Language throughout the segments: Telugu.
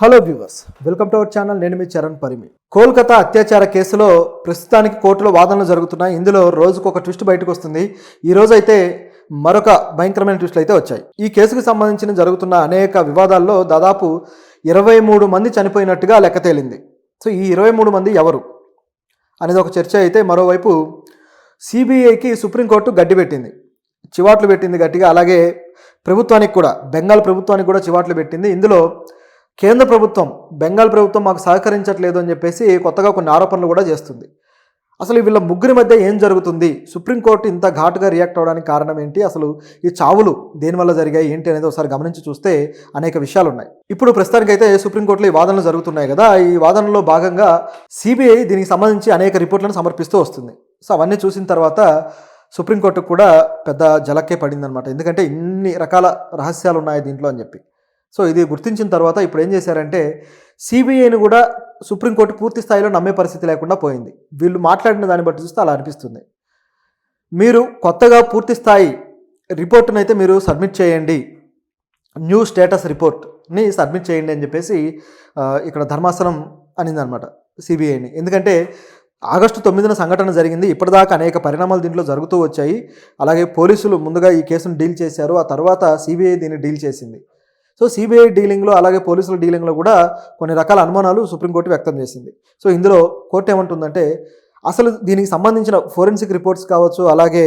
Hello viewers, welcome to our channel. నేను మీ చరణ్ పరిమి. కోల్కతా అత్యాచార కేసులో ప్రస్తుతానికి కోర్టులో వాదనలు జరుగుతున్నాయి. ఇందులో రోజుకు ఒక ట్విస్ట్ బయటకు వస్తుంది. ఈ రోజు అయితే మరొక భయంకరమైన ట్విస్టులు అయితే వచ్చాయి. ఈ కేసుకు సంబంధించిన జరుగుతున్న అనేక వివాదాల్లో దాదాపు 23 మంది చనిపోయినట్టుగా లెక్క తేలింది. సో ఈ 23 మంది ఎవరు అనేది ఒక చర్చ అయితే, మరోవైపు సిబిఐకి సుప్రీంకోర్టు గడ్డి పెట్టింది, చివాట్లు పెట్టింది గట్టిగా. అలాగే ప్రభుత్వానికి కూడా, బెంగాల్ ప్రభుత్వానికి కూడా చివాట్లు పెట్టింది. ఇందులో కేంద్ర ప్రభుత్వం, బెంగాల్ ప్రభుత్వం మాకు సహకరించట్లేదు అని చెప్పేసి కొత్తగా కొన్ని ఆరోపణలు కూడా చేస్తుంది. అసలు వీళ్ళ ముగ్గురి మధ్య ఏం జరుగుతుంది? సుప్రీంకోర్టు ఇంత ఘాటుగా రియాక్ట్ అవ్వడానికి కారణం ఏంటి? అసలు ఈ చావులు దేనివల్ల జరిగాయి ఏంటి అనేది ఒకసారి గమనించి చూస్తే అనేక విషయాలు ఉన్నాయి. ఇప్పుడు ప్రస్తుతానికైతే సుప్రీంకోర్టులో ఈ వాదనలు జరుగుతున్నాయి కదా. ఈ వాదనలో భాగంగా సిబిఐ దీనికి సంబంధించి అనేక రిపోర్ట్లను సమర్పిస్తూ వస్తుంది. సో అవన్నీ చూసిన తర్వాత సుప్రీంకోర్టుకు కూడా పెద్ద జలక్కే పడిందనమాట. ఎందుకంటే ఇన్ని రకాల రహస్యాలు ఉన్నాయి దీంట్లో అని చెప్పి. సో ఇది గుర్తించిన తర్వాత ఇప్పుడు ఏం చేశారంటే, సిబిఐని కూడా సుప్రీంకోర్టు పూర్తి స్థాయిలో నమ్మే పరిస్థితి లేకుండా పోయింది. వీళ్ళు మాట్లాడిన దాన్ని బట్టి చూస్తే అలా అనిపిస్తుంది. మీరు కొత్తగా పూర్తి స్థాయి రిపోర్ట్ని అయితే మీరు సబ్మిట్ చేయండి, న్యూ స్టేటస్ రిపోర్ట్ని సబ్మిట్ చేయండి అని చెప్పేసి ఇక్కడ ధర్మాసనం అనిందనమాట సిబిఐని. ఎందుకంటే ఆగస్టు 9న సంఘటన జరిగింది. ఇప్పటిదాకా అనేక పరిణామాలు దీంట్లో జరుగుతూ వచ్చాయి. అలాగే పోలీసులు ముందుగా ఈ కేసును డీల్ చేశారు, ఆ తర్వాత సిబిఐ దీన్ని డీల్ చేసింది. సో సిబిఐ డీలింగ్లో అలాగే పోలీసుల డీలింగ్లో కూడా కొన్ని రకాల అనుమానాలు సుప్రీంకోర్టు వ్యక్తం చేసింది. సో ఇందులో కోర్టు ఏమంటుందంటే, అసలు దీనికి సంబంధించిన ఫోరెన్సిక్ రిపోర్ట్స్ కావచ్చు, అలాగే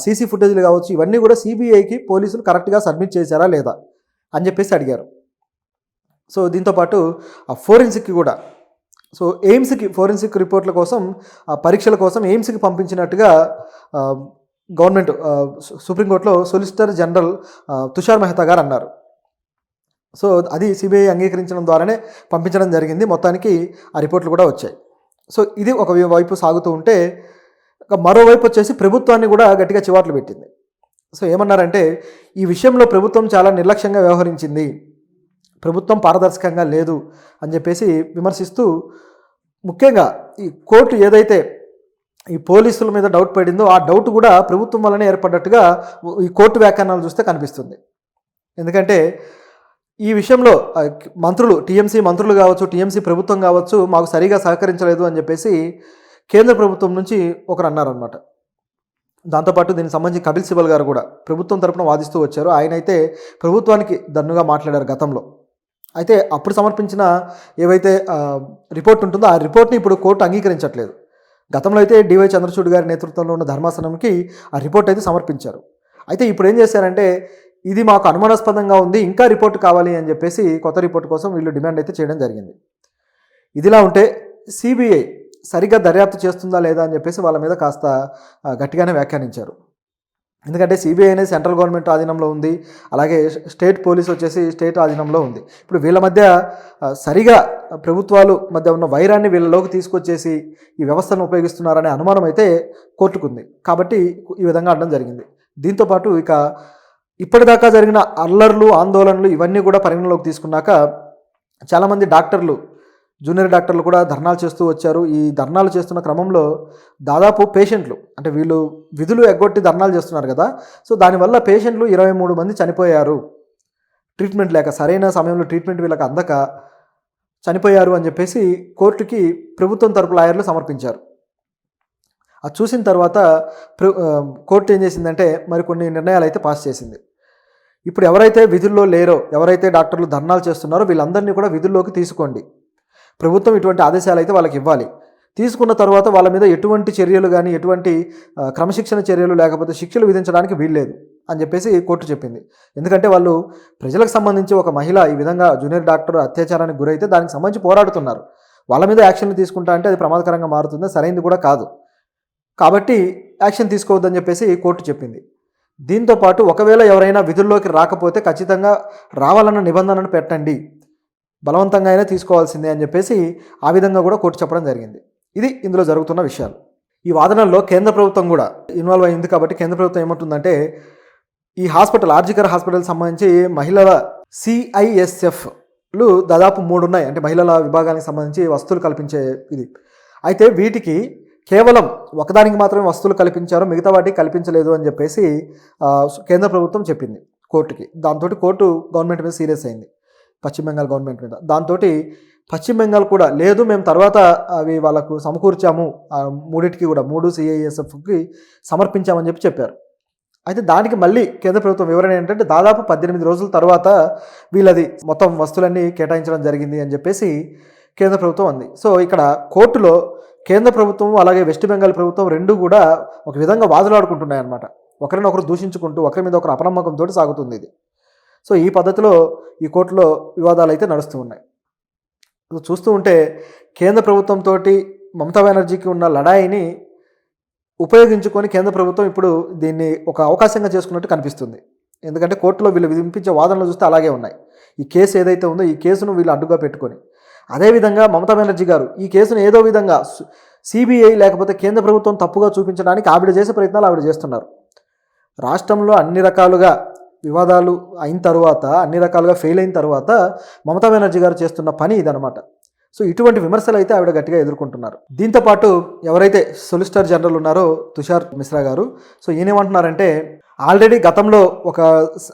సీసీ ఫుటేజ్లు కావచ్చు, ఇవన్నీ కూడా సిబిఐకి పోలీసులు కరెక్ట్గా సబ్మిట్ చేశారా లేదా అని చెప్పేసి అడిగారు. సో దీంతోపాటు ఆ ఫోరెన్సిక్కి కూడా, సో ఎయిమ్స్కి ఫోరెన్సిక్ రిపోర్ట్ల కోసం, పరీక్షల కోసం ఎయిమ్స్కి పంపించినట్టుగా గవర్నమెంట్ సుప్రీంకోర్టులో సొలిసిటర్ జనరల్ తుషార్ మెహతా గారు అన్నారు. సో అది సిబిఐ అంగీకరించడం ద్వారానే పంపించడం జరిగింది. మొత్తానికి ఆ రిపోర్ట్లు కూడా వచ్చాయి. సో ఇది ఒక వైపు సాగుతూ ఉంటే, మరోవైపు వచ్చేసి ప్రభుత్వాన్ని కూడా గట్టిగా చివాట్లు పెట్టింది. సో ఏమన్నారంటే, ఈ విషయంలో ప్రభుత్వం చాలా నిర్లక్ష్యంగా వ్యవహరించింది, ప్రభుత్వం పారదర్శకంగా లేదు అని చెప్పేసి విమర్శిస్తూ, ముఖ్యంగా ఈ కోర్టు ఏదైతే ఈ పోలీసుల మీద డౌట్ పడిందో ఆ డౌట్ కూడా ప్రభుత్వం వల్లనే ఏర్పడ్డట్టుగా ఈ కోర్టు వ్యాఖ్యానాలు చూస్తే కనిపిస్తుంది. ఎందుకంటే ఈ విషయంలో మంత్రులు, టీఎంసీ మంత్రులు కావచ్చు, టీఎంసీ ప్రభుత్వం కావచ్చు, మాకు సరిగా సహకరించలేదు అని చెప్పేసి కేంద్ర ప్రభుత్వం నుంచి ఒకరు అన్నారనమాట. దాంతోపాటు దీనికి సంబంధించి కపిల్ సిబల్ గారు కూడా ప్రభుత్వం తరపున వాదిస్తూ వచ్చారు. ఆయన అయితే ప్రభుత్వానికి దన్నుగా మాట్లాడారు గతంలో. అయితే అప్పుడు సమర్పించిన ఏవైతే రిపోర్ట్ ఉంటుందో ఆ రిపోర్ట్ని ఇప్పుడు కోర్టు అంగీకరించట్లేదు. గతంలో అయితే డివై చంద్రచూడ్ గారి నేతృత్వంలో ఉన్న ధర్మాసనంకి ఆ రిపోర్ట్ అయితే సమర్పించారు. అయితే ఇప్పుడు ఏం చేశారంటే, ఇది మాకు అనుమానాస్పదంగా ఉంది, ఇంకా రిపోర్ట్ కావాలి అని చెప్పేసి కొత్త రిపోర్ట్ కోసం వీళ్ళు డిమాండ్ అయితే చేయడం జరిగింది. ఇదిలా ఉంటే సిబిఐ సరిగ్గా దర్యాప్తు చేస్తుందా లేదా అని చెప్పేసి వాళ్ళ మీద కాస్త గట్టిగానే వ్యాఖ్యానించారు. ఎందుకంటే సిబిఐ అనేది సెంట్రల్ గవర్నమెంట్ ఆధీనంలో ఉంది, అలాగే స్టేట్ పోలీస్ వచ్చేసి స్టేట్ ఆధీనంలో ఉంది. ఇప్పుడు వీళ్ళ మధ్య సరిగా ప్రభుత్వాలు మధ్య ఉన్న వైరాన్ని వీళ్ళలోకి తీసుకొచ్చేసి ఈ వ్యవస్థను ఉపయోగిస్తున్నారనే అనుమానం అయితే కోర్టుకుంది. కాబట్టి ఈ విధంగా అనడం జరిగింది. దీంతోపాటు ఇక ఇప్పటిదాకా జరిగిన అల్లర్లు, ఆందోళనలు ఇవన్నీ కూడా పరిగణలోకి తీసుకున్నాక చాలామంది డాక్టర్లు, జూనియర్ డాక్టర్లు కూడా ధర్నాలు చేస్తూ వచ్చారు. ఈ ధర్నాలు చేస్తున్న క్రమంలో దాదాపు పేషెంట్లు, అంటే వీళ్ళు విధులు ఎగ్గొట్టి ధర్నాలు చేస్తున్నారు కదా, సో దానివల్ల పేషెంట్లు 23 మంది చనిపోయారు, ట్రీట్మెంట్ లేక, సరైన సమయంలో ట్రీట్మెంట్ వీళ్ళకి అందక చనిపోయారు అని చెప్పేసి కోర్టుకి ప్రభుత్వం తరపు లాయర్లు సమర్పించారు. అది చూసిన తర్వాత కోర్టు ఏం చేసిందంటే మరికొన్ని నిర్ణయాలు అయితే పాస్ చేసింది. ఇప్పుడు ఎవరైతే విధుల్లో లేరో, ఎవరైతే డాక్టర్లు ధర్నాలు చేస్తున్నారో వీళ్ళందరినీ కూడా విధుల్లోకి తీసుకోండి, ప్రభుత్వం ఇటువంటి ఆదేశాలు అయితే వాళ్ళకి ఇవ్వాలి. తీసుకున్న తర్వాత వాళ్ళ మీద ఎటువంటి చర్యలు కానీ, ఎటువంటి క్రమశిక్షణ చర్యలు లేకపోతే శిక్షలు విధించడానికి వీల్లేదు అని చెప్పేసి కోర్టు చెప్పింది. ఎందుకంటే వాళ్ళు ప్రజలకు సంబంధించి ఒక మహిళ ఈ విధంగా జూనియర్ డాక్టర్ అత్యాచారానికి గురైతే దానికి సంబంధించి పోరాడుతున్నారు. వాళ్ళ మీద యాక్షన్లు తీసుకుంటా అంటే అది ప్రమాదకరంగా మారుతుంది, సరైనది కూడా కాదు. కాబట్టి యాక్షన్ తీసుకోవద్దని చెప్పేసి కోర్టు చెప్పింది. దీంతోపాటు ఒకవేళ ఎవరైనా విధుల్లోకి రాకపోతే ఖచ్చితంగా రావాలన్న నిబంధనను పెట్టండి, బలవంతంగా అయినా తీసుకోవాల్సిందే అని చెప్పేసి ఆ విధంగా కూడా కోర్టు చెప్పడం జరిగింది. ఇది ఇందులో జరుగుతున్న విషయాలు. ఈ వాదనల్లో కేంద్ర ప్రభుత్వం కూడా ఇన్వాల్వ్ అయింది. కాబట్టి కేంద్ర ప్రభుత్వం ఏమంటుందంటే, ఈ హాస్పిటల్, ఆర్జికర్ హాస్పిటల్కి సంబంధించి మహిళల CISFలు దాదాపు 3 ఉన్నాయి, అంటే మహిళల విభాగానికి సంబంధించి వస్తువులు కల్పించే ఇది. అయితే వీటికి కేవలం ఒకదానికి మాత్రమే వస్తువులు కల్పించారు, మిగతా వాటికి కల్పించలేదు అని చెప్పేసి కేంద్ర ప్రభుత్వం చెప్పింది కోర్టుకి. దాంతో కోర్టు గవర్నమెంట్ మీద సీరియస్ అయింది. పశ్చిమ బెంగాల్ గవర్నమెంట్ మీద. దాంతో పశ్చిమ బెంగాల్ కూడా లేదు, మేము తర్వాత అవి వాళ్ళకు సమకూర్చాము, మూడింటికి కూడా 3 CISFకి సమర్పించామని చెప్పారు. అయితే దానికి మళ్ళీ కేంద్ర ప్రభుత్వం వివరణ ఏంటంటే దాదాపు 18 రోజుల తర్వాత వీళ్ళది మొత్తం వస్తువులన్నీ కేటాయించడం జరిగింది అని చెప్పేసి కేంద్ర ప్రభుత్వం అంది. సో ఇక్కడ కోర్టులో కేంద్ర ప్రభుత్వం అలాగే వెస్ట్ బెంగాల్ ప్రభుత్వం రెండు కూడా ఒక విధంగా వాదులాడుకుంటున్నాయి అన్నమాట. ఒకరినొకరు దూషించుకుంటూ ఒకరి మీద ఒకరు అపనమ్మకంతో సాగుతుంది ఇది. సో ఈ పద్ధతిలో ఈ కోర్టులో వివాదాలు అయితే నడుస్తూ ఉన్నాయి. చూస్తూ ఉంటే కేంద్ర ప్రభుత్వంతో మమతా బెనర్జీకి ఉన్న లడాయిని ఉపయోగించుకొని కేంద్ర ప్రభుత్వం ఇప్పుడు దీన్ని ఒక అవకాశంగా చేసుకున్నట్టు కనిపిస్తుంది. ఎందుకంటే కోర్టులో వీళ్ళు వినిపించే వాదనలు చూస్తే అలాగే ఉన్నాయి. ఈ కేసు ఏదైతే ఉందో ఈ కేసును వీళ్ళు అడ్డుగా పెట్టుకొని, అదేవిధంగా మమతా బెనర్జీ గారు ఈ కేసును ఏదో విధంగా CBI లేకపోతే కేంద్ర ప్రభుత్వం తప్పుగా చూపించడానికి ఆవిడ చేసే ప్రయత్నాలు ఆవిడ చేస్తున్నారు. రాష్ట్రంలో అన్ని రకాలుగా వివాదాలు అయిన తర్వాత, అన్ని రకాలుగా ఫెయిల్ అయిన తర్వాత మమతా బెనర్జీ గారు చేస్తున్న పని ఇదనమాట. సో ఇటువంటి విమర్శలు అయితే ఆవిడ గట్టిగా ఎదుర్కొంటున్నారు. దీంతోపాటు ఎవరైతే సొలిసిటర్ జనరల్ ఉన్నారో తుషార్ మిశ్రా గారు, సో ఈయనేమంటున్నారంటే ఆల్రెడీ గతంలో ఒక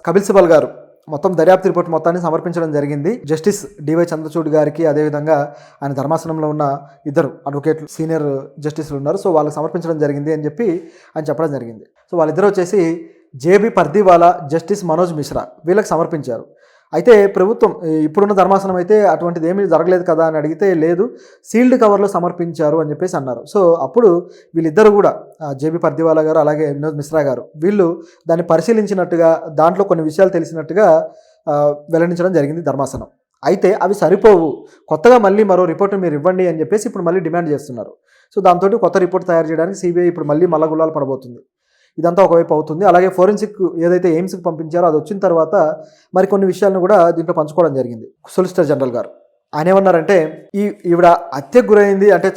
కపిల్ సిబల్ గారు మొత్తం దర్యాప్తు రిపోర్ట్ మొత్తాన్ని సమర్పించడం జరిగింది జస్టిస్ DY చంద్రచూడ్ గారికి, అదేవిధంగా ఆయన ధర్మాసనంలో ఉన్న ఇద్దరు అడ్వకేట్లు సీనియర్ జస్టిస్లు ఉన్నారు. సో వాళ్ళకి సమర్పించడం జరిగింది అని చెప్పి ఆయన చెప్పడం జరిగింది. సో వాళ్ళిద్దరూ వచ్చేసి JB పర్దీవాలా, జస్టిస్ మనోజ్ మిశ్రా వీళ్ళకి సమర్పించారు. అయితే ప్రభుత్వం ఇప్పుడున్న ధర్మాసనం అయితే అటువంటిది ఏమీ జరగలేదు కదా అని అడిగితే లేదు, సీల్డ్ కవర్లో సమర్పించారు అని చెప్పేసి అన్నారు. సో అప్పుడు వీళ్ళిద్దరు కూడా JB పర్దీవాలా గారు అలాగే వినోద్ మిశ్రా గారు వీళ్ళు దాన్ని పరిశీలించినట్టుగా, దాంట్లో కొన్ని విషయాలు తెలిసినట్టుగా వెల్లడించడం జరిగింది ధర్మాసనం. అయితే అవి సరిపోవు, కొత్తగా మళ్ళీ మరో రిపోర్ట్ మీరు ఇవ్వండి అని చెప్పేసి ఇప్పుడు మళ్ళీ డిమాండ్ చేస్తున్నారు. సో దాంతో కొత్త రిపోర్ట్ తయారు చేయడానికి CBI ఇప్పుడు మళ్ళీ గులాలు పడబోతుంది. ఇదంతా ఒకవైపు అవుతుంది. అలాగే ఫోరెన్సిక్ ఏదైతే ఎయిమ్స్కి పంపించారో అది వచ్చిన తర్వాత మరికొన్ని విషయాలను కూడా దీంట్లో పంచుకోవడం జరిగింది. సొలిసిటర్ జనరల్ గారు ఆయన ఏమన్నారంటే ఈవిడ హత్యకు గురైంది అంటే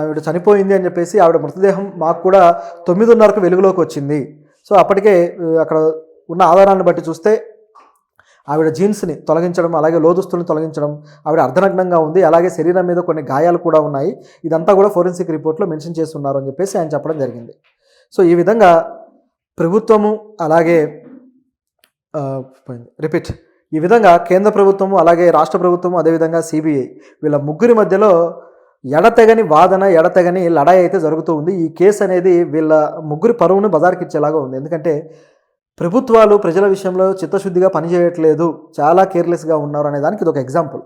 ఈవిడ చనిపోయింది అని చెప్పేసి ఆవిడ మృతదేహం మాకు కూడా 9:30కు వెలుగులోకి వచ్చింది. సో అప్పటికే అక్కడ ఉన్న ఆధారాలను బట్టి చూస్తే ఆవిడ జీన్స్ని తొలగించడం, అలాగే లోదుస్తుల్ని తొలగించడం, ఆవిడ అర్ధనగ్నంగా ఉంది, అలాగే శరీరం మీద కొన్ని గాయాలు కూడా ఉన్నాయి, ఇదంతా కూడా ఫోరెన్సిక్ రిపోర్ట్లో మెన్షన్ చేస్తున్నారు అని చెప్పేసి ఆయన చెప్పడం జరిగింది. సో ఈ విధంగా ప్రభుత్వము అలాగే ఈ విధంగా కేంద్ర ప్రభుత్వము అలాగే రాష్ట్ర ప్రభుత్వము అదేవిధంగా CBI వీళ్ళ ముగ్గురి మధ్యలో ఎడతెగని వాదన, ఎడతెగని లడాయి అయితే జరుగుతూ ఉంది. ఈ కేసు అనేది వీళ్ళ ముగ్గురి పరువును బజార్కిచ్చేలాగా ఉంది. ఎందుకంటే ప్రభుత్వాలు ప్రజల విషయంలో చిత్తశుద్ధిగా పనిచేయట్లేదు, చాలా కేర్లెస్గా ఉన్నారు అనే దానికి ఇది ఒక ఎగ్జాంపుల్.